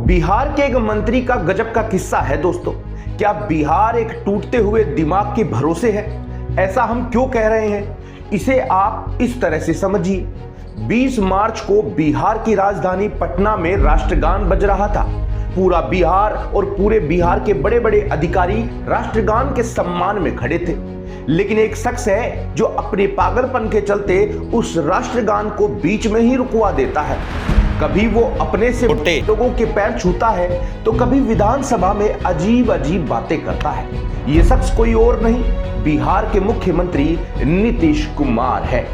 बिहार के एक मंत्री का गजब का किस्सा है दोस्तों। क्या बिहार एक टूटते हुए दिमाग के भरोसे है? ऐसा हम क्यों कह रहे हैं, इसे आप इस तरह से समझिए। 20 मार्च को बिहार की राजधानी पटना में राष्ट्रगान बज रहा था। पूरा बिहार और पूरे बिहार के बड़े बड़े अधिकारी राष्ट्रगान के सम्मान में खड़े थे। लेकिन एक शख्स है जो अपने पागलपन के चलते उस राष्ट्रगान को बीच में ही रुकवा देता है। कभी वो अपने से बड़े लोगों के पैर छूता है तो कभी विधानसभा में अजीब अजीब बातें करता है। ये शख्स कोई और नहीं, बिहार के मुख्यमंत्री नीतीश कुमार है।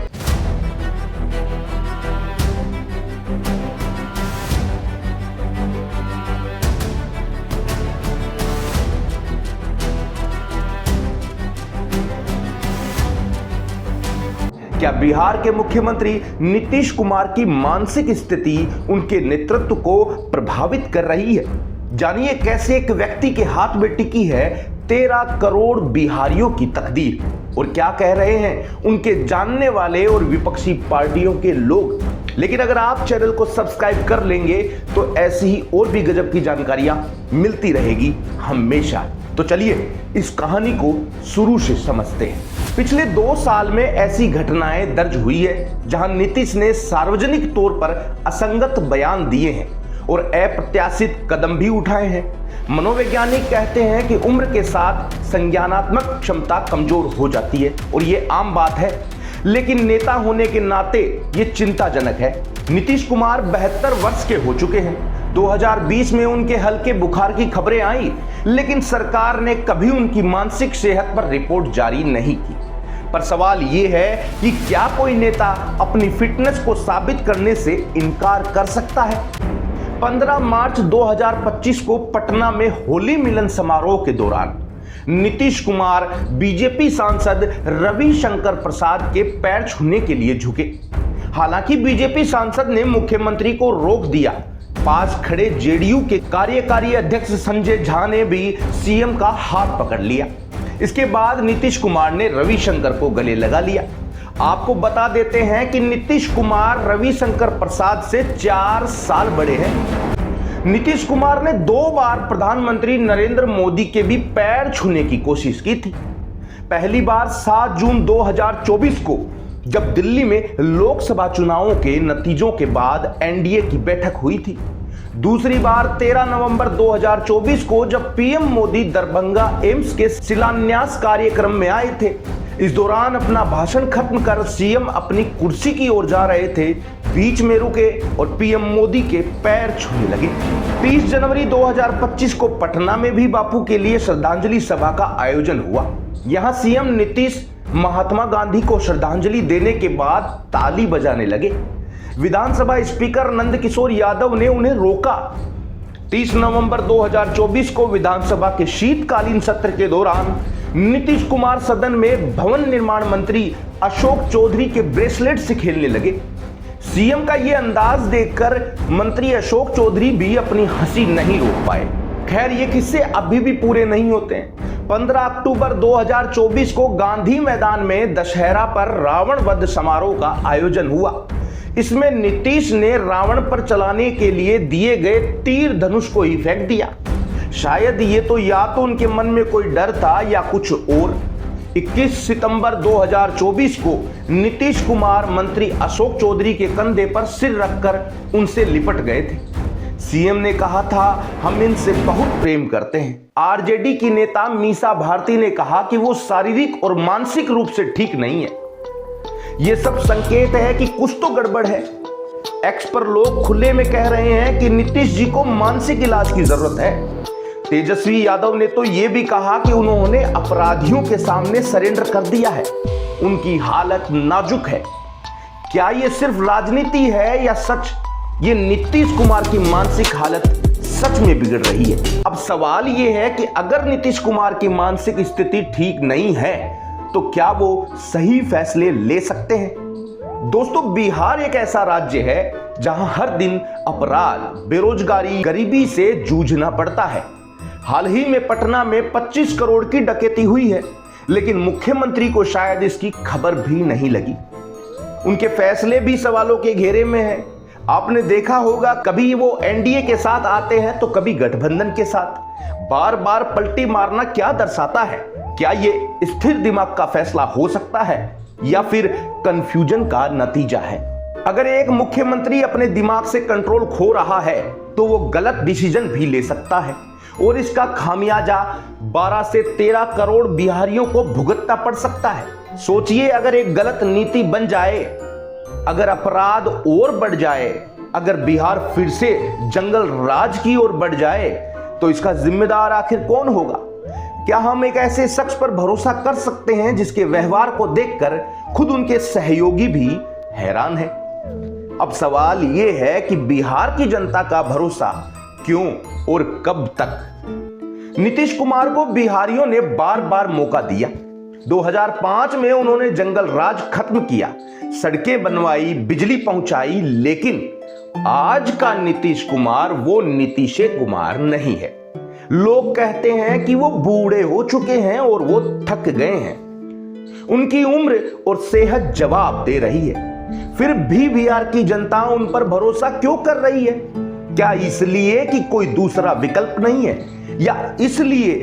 क्या बिहार के मुख्यमंत्री नीतीश कुमार की मानसिक स्थिति उनके नेतृत्व को प्रभावित कर रही है? जानिए कैसे एक व्यक्ति के हाथ में टिकी है 13 करोड़ बिहारियों की तकदीर, और क्या कह रहे हैं उनके जानने वाले और विपक्षी पार्टियों के लोग। लेकिन अगर आप चैनल को सब्सक्राइब कर लेंगे तो ऐसी ही और भी गजब की जानकारियां मिलती रहेगी हमेशा। तो चलिए इस कहानी को शुरू से समझते हैं। पिछले 2 साल में ऐसी घटनाएं दर्ज हुई है जहां नीतीश ने सार्वजनिक तौर पर असंगत बयान दिए हैं और अप्रत्याशित कदम भी उठाए हैं। मनोवैज्ञानिक कहते हैं कि उम्र के साथ संज्ञानात्मक क्षमता कमजोर हो जाती है और ये आम बात है, लेकिन नेता होने के नाते ये चिंताजनक है। नीतीश कुमार 72 वर्ष के हो चुके हैं। 2020 में उनके हल्के बुखार की खबरें आई, लेकिन सरकार ने कभी उनकी मानसिक सेहत पर रिपोर्ट जारी नहीं की। पर सवाल यह है कि क्या कोई नेता अपनी फिटनेस को साबित करने से इनकार कर सकता है? 15 मार्च 2025 को पटना में होली मिलन समारोह के दौरान नीतीश कुमार बीजेपी सांसद रविशंकर प्रसाद के पैर छूने के लिए झुके। हालांकि बीजेपी सांसद ने मुख्यमंत्री को रोक दिया। पास खड़े जेडीयू के कार्यकारी अध्यक्ष संजय झा ने भी सीएम का हाथ पकड़ लिया। इसके बाद नीतीश कुमार ने रविशंकर को गले लगा लिया। आपको बता देते हैं कि नीतीश कुमार रविशंकर प्रसाद से 4 साल बड़े हैं। नीतीश कुमार ने 2 बार प्रधानमंत्री नरेंद्र मोदी के भी पैर छूने की कोशिश की थी। पहली बार 7 जून 2024 को जब दिल्ली में लोकसभा चुनावों के नतीजों के बाद एनडीए की बैठक हुई थी। दूसरी बार 13 नवंबर 2024 को जब पीएम मोदी दरभंगा एम्स के शिलान्यास कार्यक्रम में आए थे। इस दौरान अपना भाषण खत्म कर सीएम अपनी कुर्सी की ओर जा रहे थे, बीच में रुके और पीएम मोदी के पैर छूने लगे। 30 जनवरी 2025 को पटना में भी बापू के लिए श्रद्धांजलि सभा का आयोजन हुआ। यहां सीएम नीतीश महात्मा गांधी को श्रद्धांजलि देने के बाद ताली बजाने लगे। विधानसभा स्पीकर नंद किशोर यादव ने उन्हें रोका। 30 नवंबर 2024 को विधानसभा के शीतकालीन सत्र के दौरान नीतीश कुमार सदन में भवन निर्माण मंत्री अशोक चौधरी के ब्रेसलेट से खेलने लगे। सीएम का यह अंदाज देखकर मंत्री अशोक चौधरी भी अपनी हंसी नहीं रोक पाए। खैर ये किस्से अभी भी पूरे नहीं होते हैं। 15 अक्टूबर 2024 को गांधी मैदान में दशहरा पर रावण वध समारोह का आयोजन हुआ। इसमें नीतीश ने रावण पर चलाने के लिए दिए गए तीर धनुष को ही फेंक दिया। शायद ये तो या तो उनके मन में कोई डर था या कुछ और। 21 सितंबर 2024 को नीतीश कुमार मंत्री अशोक चौधरी के कंधे पर सिर रखकर उनसे लिपट गए थे। सीएम ने कहा था, हम इनसे बहुत प्रेम करते हैं। आरजेडी की नेता मीसा भारती ने कहा कि वो शारीरिक और मानसिक रूप से ठीक नहीं है। ये सब संकेत है कि कुछ तो गड़बड़ है। एक्स पर लोग खुले में कह रहे हैं कि नीतीश जी को मानसिक इलाज की जरूरत है। तेजस्वी यादव ने तो यह भी कहा कि उन्होंने अपराधियों के सामने सरेंडर कर दिया है, उनकी हालत नाजुक है। क्या यह सिर्फ राजनीति है या सच ये नीतीश कुमार की मानसिक हालत सच में बिगड़ रही है? अब सवाल यह है कि अगर नीतीश कुमार की मानसिक स्थिति ठीक नहीं है तो क्या वो सही फैसले ले सकते हैं? दोस्तों, बिहार एक ऐसा राज्य है जहां हर दिन अपराध, बेरोजगारी, गरीबी से जूझना पड़ता है। हाल ही में पटना में 25 करोड़ की डकैती हुई है, लेकिन मुख्यमंत्री को शायद इसकी खबर भी नहीं लगी। उनके फैसले भी सवालों के घेरे में हैं। आपने देखा होगा कभी वो एनडीए के साथ आते हैं तो कभी गठबंधन के साथ। बार बार पलटी मारना क्या दर्शाता है? क्या ये स्थिर दिमाग का फैसला हो सकता है या फिर कंफ्यूजन का नतीजा है? अगर एक मुख्यमंत्री अपने दिमाग से कंट्रोल खो रहा है तो वो गलत डिसीजन भी ले सकता है और इसका खामियाजा 12 से 13 करोड़ बिहारियों को भुगतना पड़ सकता है। सोचिए, अगर एक गलत नीति बन जाए, अगर अपराध और बढ़ जाए, अगर बिहार फिर से जंगल राज की ओर बढ़ जाए तो इसका जिम्मेदार आखिर कौन होगा? क्या हम एक ऐसे शख्स पर भरोसा कर सकते हैं जिसके व्यवहार को देखकर खुद उनके सहयोगी भी हैरान हैं? अब सवाल यह है कि बिहार की जनता का भरोसा क्यों और कब तक? नीतीश कुमार को बिहारियों ने बार बार मौका दिया। 2005 में उन्होंने जंगल राज खत्म किया, सड़कें बनवाई, बिजली पहुंचाई, लेकिन आज का नीतीश कुमार वो नीतीश कुमार नहीं है। लोग कहते हैं कि वो बूढ़े हो चुके हैं और वो थक गए हैं। उनकी उम्र और सेहत जवाब दे रही है। फिर भी बिहार की जनता उन पर भरोसा क्यों कर रही है? क्या इसलिए कि कोई दूसरा विकल्प नहीं है, या इसलिए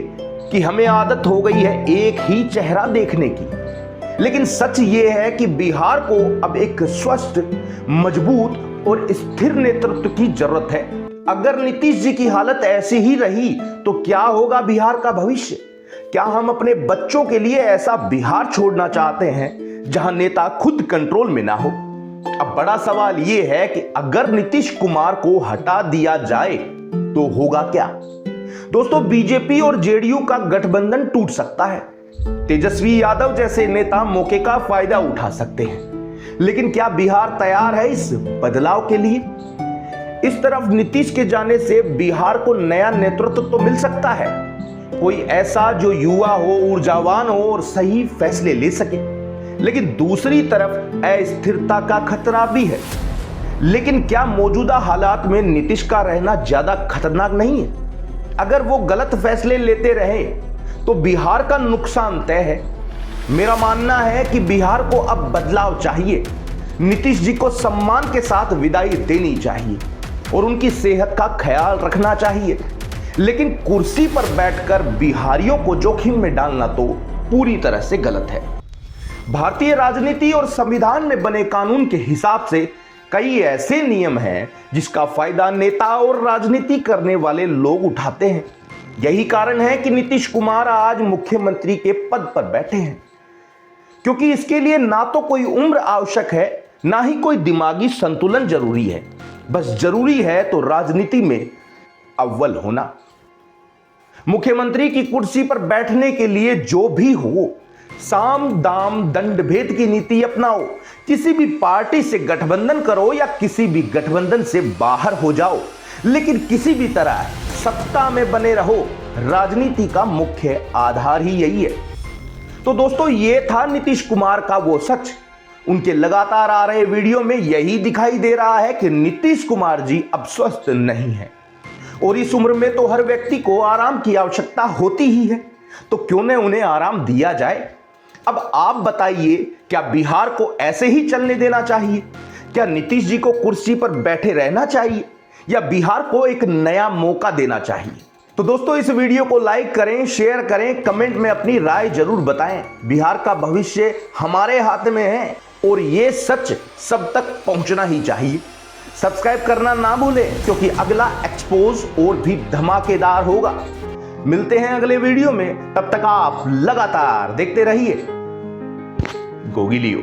कि हमें आदत हो गई है एक ही चेहरा देखने की? लेकिन सच ये है कि बिहार को अब एक स्वस्थ, मजबूत और स्थिर नेतृत्व की जरूरत है। अगर नीतीश जी की हालत ऐसी ही रही तो क्या होगा बिहार का भविष्य? क्या हम अपने बच्चों के लिए ऐसा बिहार छोड़ना चाहते हैं जहां नेता खुद कंट्रोल में ना हो? अब बड़ा सवाल यह है कि अगर नीतीश कुमार को हटा दिया जाए तो होगा क्या? दोस्तों, बीजेपी और जेडीयू का गठबंधन टूट सकता है। तेजस्वी यादव जैसे नेता मौके का फायदा उठा सकते हैं, लेकिन क्या बिहार तैयार है इस बदलाव के लिए? इस तरफ नीतीश के जाने से बिहार को नया नेतृत्व तो मिल सकता है, कोई ऐसा जो युवा हो, ऊर्जावान हो और सही फैसले ले सके, लेकिन दूसरी तरफ अस्थिरता का खतरा भी है। लेकिन क्या मौजूदा हालात में नीतीश का रहना ज्यादा खतरनाक नहीं है? अगर वो गलत फैसले लेते रहे तो बिहार का नुकसान तय है। मेरा मानना है कि बिहार को अब बदलाव चाहिए। नीतीश जी को सम्मान के साथ विदाई देनी चाहिए और उनकी सेहत का ख्याल रखना चाहिए, लेकिन कुर्सी पर बैठकर बिहारियों को जोखिम में डालना तो पूरी तरह से गलत है। भारतीय राजनीति और संविधान में बने कानून के हिसाब से कई ऐसे नियम हैं जिसका फायदा नेता और राजनीति करने वाले लोग उठाते हैं। यही कारण है कि नीतीश कुमार आज मुख्यमंत्री के पद पर बैठे हैं, क्योंकि इसके लिए ना तो कोई उम्र आवश्यक है, ना ही कोई दिमागी संतुलन जरूरी है। बस जरूरी है तो राजनीति में अव्वल होना। मुख्यमंत्री की कुर्सी पर बैठने के लिए जो भी हो, साम दाम दंड भेद की नीति अपनाओ। किसी भी पार्टी से गठबंधन करो या किसी भी गठबंधन से बाहर हो जाओ, लेकिन किसी भी तरह सत्ता में बने रहो। राजनीति का मुख्य आधार ही यही है। तो दोस्तों, ये था नीतीश कुमार का वो सच। उनके लगातार आ रहे वीडियो में यही दिखाई दे रहा है कि नीतीश कुमार जी अब स्वस्थ नहीं है, और इस उम्र में तो हर व्यक्ति को आराम की आवश्यकता होती ही है, तो क्यों न उन्हें आराम दिया जाए। अब आप बताइए, क्या बिहार को ऐसे ही चलने देना चाहिए? क्या नीतीश जी को कुर्सी पर बैठे रहना चाहिए या बिहार को एक नया मौका देना चाहिए? तो दोस्तों, इस वीडियो को लाइक करें, शेयर करें, कमेंट में अपनी राय जरूर बताएं। बिहार का भविष्य हमारे हाथ में है और ये सच सब तक पहुंचना ही चाहिए। सब्सक्राइब करना ना भूलें, क्योंकि अगला एक्सपोज और भी धमाकेदार होगा। मिलते हैं अगले वीडियो में, तब तक आप लगातार देखते रहिए गोगी लियो।